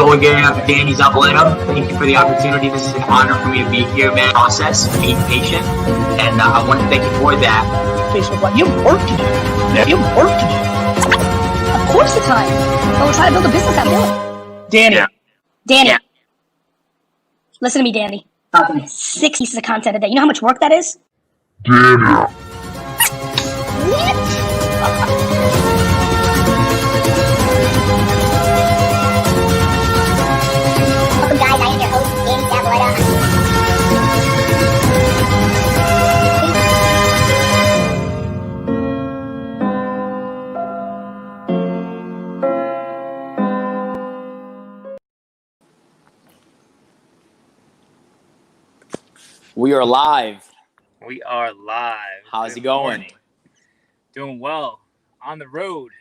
go again. Danny Zavaleta. Thank you for the opportunity. This is an honor for me to be here, man. Process, being patient, and I want to thank you for that. Facebook Live. You have work to do. You have work to do. Of course it's time. But we're trying to build a business out of it. Danny. Yeah. Danny. Yeah. Listen to me, Danny. 6 pieces of content a day. You know how much work that is? Danny. Welcome, guys. I am your host, Danny Zavaleta. We are live. We are live. How's Good it going? morning. Doing well. On the road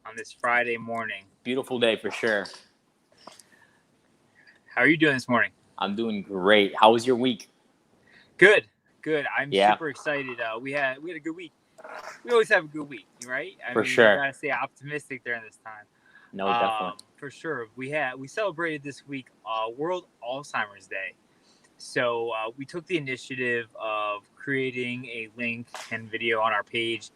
on this Friday morning. Beautiful day for sure. How are you doing this morning? I'm doing great. How was your week? Good. I'm Yeah. super excited. We had a good week. We always have a good week, right? For sure. You gotta stay optimistic during this time. No, definitely. For sure. We celebrated this week World Alzheimer's Day. So we took the initiative of creating a link and video on our page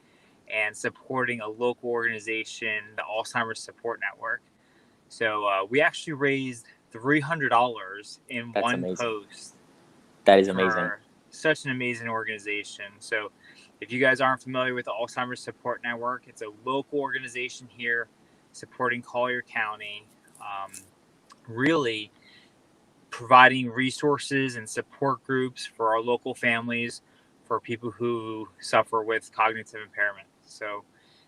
and supporting a local organization, the Alzheimer's Support Network. So we actually raised $300 in That's one amazing. post. That is amazing. For such an amazing organization. So if you guys aren't familiar with the Alzheimer's Support Network, it's a local organization here supporting Collier County, really providing resources and support groups for our local families, for people who suffer with cognitive impairment. So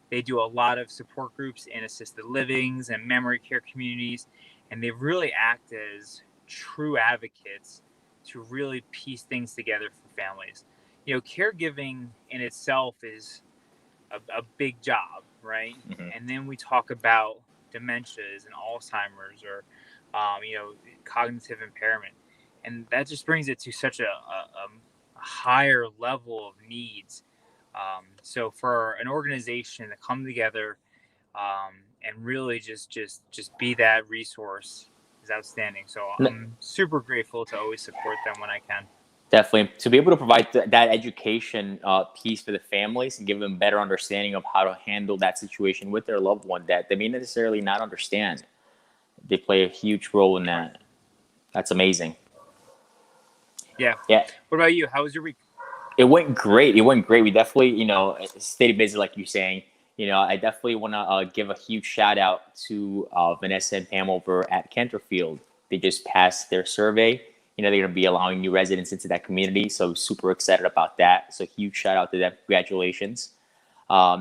they do a lot of support groups in assisted livings and memory care communities, and they really act as true advocates to really piece things together for families. You know, caregiving in itself is a big job, right? Mm-hmm. And then we talk about dementias and Alzheimer's or cognitive impairment, and that just brings it to such a higher level of needs. So for an organization to come together and really just be that resource is outstanding. So I'm super grateful to always support them when I can. Definitely. To be able to provide that education piece for the families and give them better understanding of how to handle that situation with their loved one that they may necessarily not understand. They play a huge role in that. That's amazing. Yeah. What about you? How was your week? It went great. We definitely, stayed busy, like you're saying. I definitely want to give a huge shout out to Vanessa and Pam over at Canterfield. They just passed their survey. They're going to be allowing new residents into that community. So super excited about that. So huge shout out to them. Congratulations.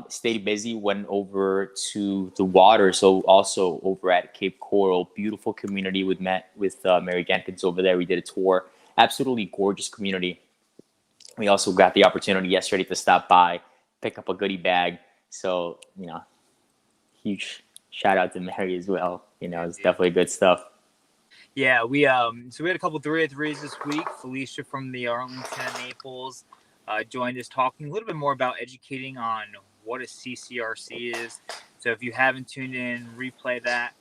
Stayed busy, went over to the water. So also over at Cape Coral, beautiful community. We met with Mary Jenkins over there. We did a tour. Absolutely gorgeous community. We also got the opportunity yesterday to stop by, pick up a goodie bag. So, huge shout out to Mary as well. It's definitely good stuff. Yeah, we had a couple 3-3s this week. Felicia from the Arlington and Naples joined us talking a little bit more about educating on what a CCRC is. So if you haven't tuned in, replay that.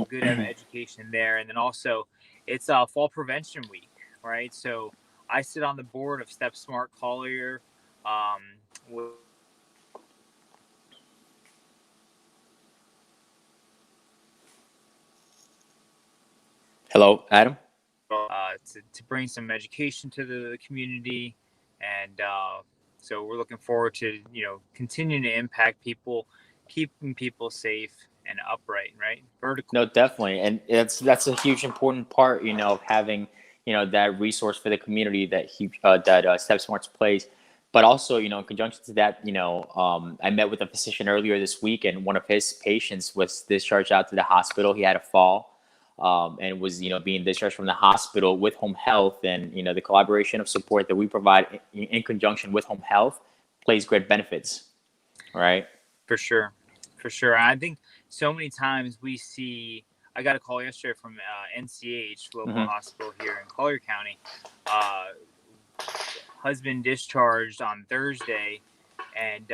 Good education there. And then also, it's Fall Prevention Week, right? So I sit on the board of Step Smart Collier. Hello, Adam. To bring some education to the community, and so we're looking forward to continuing to impact people, keeping people safe and upright, right? Vertical. No, definitely, and that's a huge important part. Having that resource for the community that Step Smarts plays. But also, in conjunction to that, I met with a physician earlier this week, and one of his patients was discharged out to the hospital. He had a fall. And was being discharged from the hospital with Home Health, and the collaboration of support that we provide in conjunction with Home Health plays great benefits, right? For sure. I think so many times we see. I got a call yesterday from NCH local hospital here in Collier County. Husband discharged on Thursday, and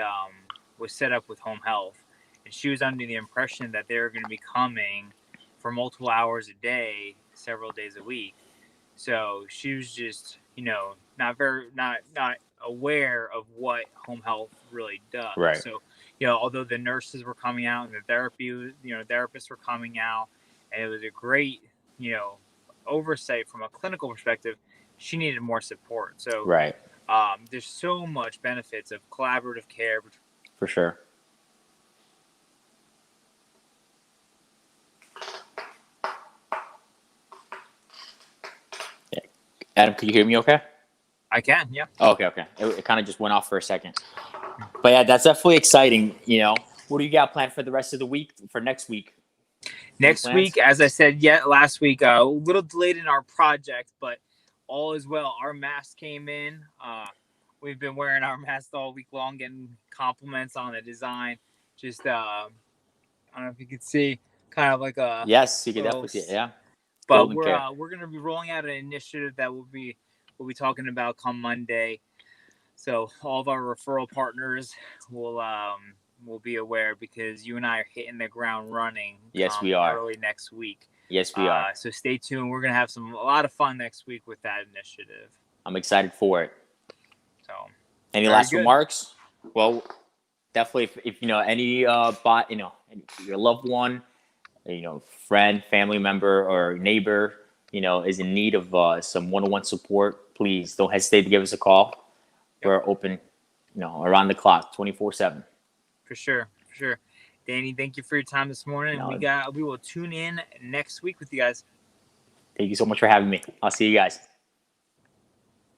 was set up with Home Health, and she was under the impression that they were going to be coming for multiple hours a day, several days a week. So she was just, not aware of what home health really does. Right. So, although the nurses were coming out and the therapists were coming out, and it was a great, oversight from a clinical perspective, she needed more support. So, Right. There's so much benefits of collaborative care. For sure. Yeah. Adam, could you hear me okay? I can, yeah. Oh, okay. It kind of just went off for a second. But yeah, that's definitely exciting. What do you got planned for the rest of the week, for next week? Next week, as I said last week, a little delayed in our project, but all is well. Our mask came in. We've been wearing our masks all week long, getting compliments on the design. Just, I don't know if you could see, kind of like a... Yes, you can definitely see it, yeah. But Golden care. we're going to be rolling out an initiative that we'll be talking about come Monday. So all of our referral partners will be aware, because you and I are hitting the ground running. Yes, we are. Early next week. Yes, we are. So stay tuned. We're going to have a lot of fun next week with that initiative. I'm excited for it. So, any very last good. remarks? Well, definitely, if any your loved one, friend, family member, or neighbor, is in need of some one-on-one support, please don't hesitate to give us a call. We're open, around the clock, 24/7. For sure. Danny, thank you for your time this morning. No. We will tune in next week with you guys. Thank you so much for having me. I'll see you guys.